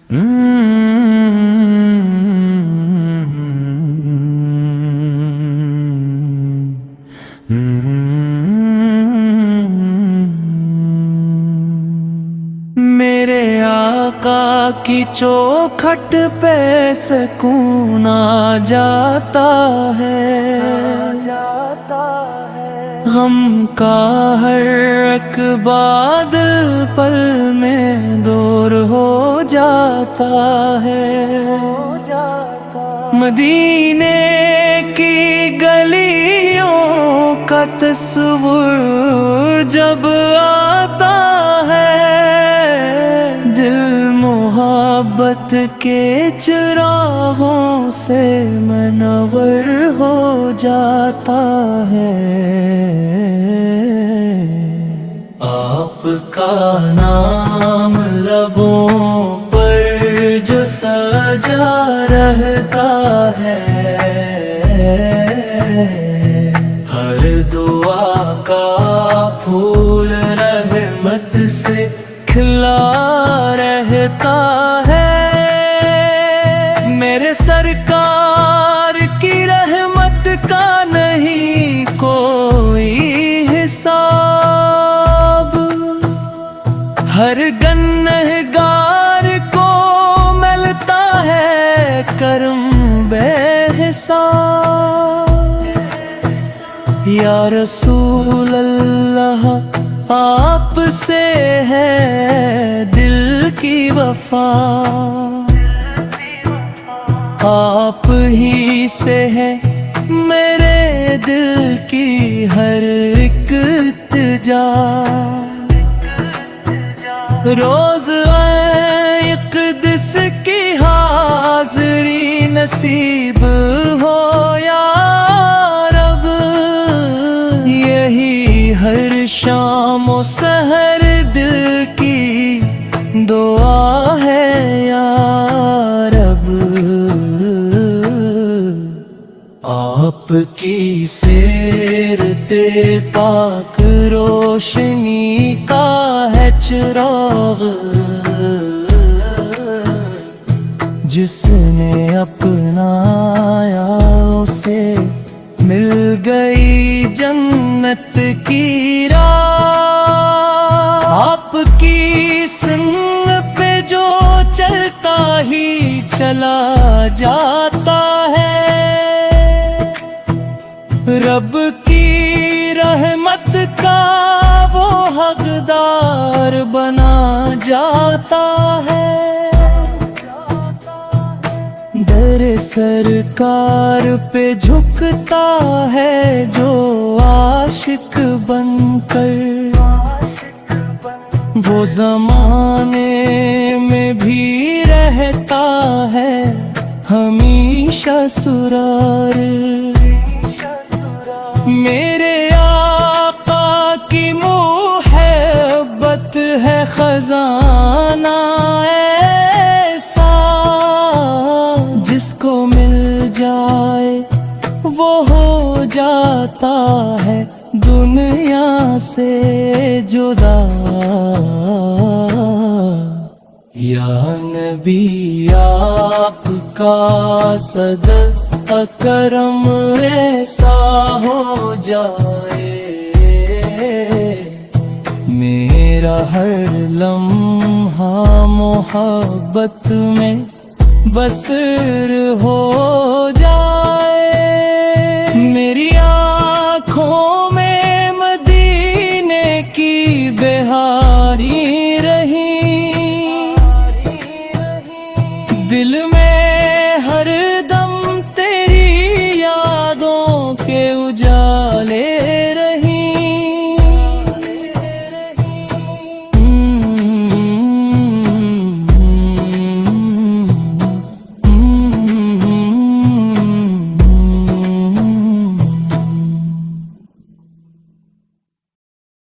میرے آقا کی چوکھٹ پہ سکون آ جاتا ہے، غم کا ہر ایک بادل پل میں دور ہو جاتا ہے۔ مدینے کی گلیوں کا تصور جب آتا ہے، دل محبت کے چراغوں سے منور ہو جاتا ہے۔ آپ کا نام لبوں پر جو سجا رہتا ہے، ہر دعا کا پھول رحمت سے کھلا رہتا ہے۔ میرے سرکار کی رحمت کا نہیں کوئی حساب، ہر گنہگار کو ملتا ہے کرم بے حساب۔ یا رسول اللہ آپ سے ہے دل کی وفا، آپ ہی سے ہے میرے دل کی ہر ایک التجا۔ روز اقدس کی حاضری نصیب ہو یا رب، یہی ہر شام و سحر دل کی دعا ہے یا رب۔ آپ کی سیرت پاک روشنی کا ہے چراغ، جس نے اپنایا اسے مل گئی جنت کی راہ۔ آپ کی سنت پہ جو چلتا ہی چلا جاتا ہے، رب کی رحمت کا وہ حقدار بنا جاتا ہے۔ در سرکار پہ جھکتا ہے جو عاشق بن کر، وہ زمانے میں بھی رہتا ہے ہمیشہ سرار۔ میرے آقا کی محبت ہے خزانہ ایسا، جس کو مل جائے وہ ہو جاتا ہے دنیا سے جدا۔ یا نبی آپ کا صدقہ کرم ایسا ہو جائے، میرا ہر لمحہ محبت میں بسر ہو جائے۔ میری آنکھوں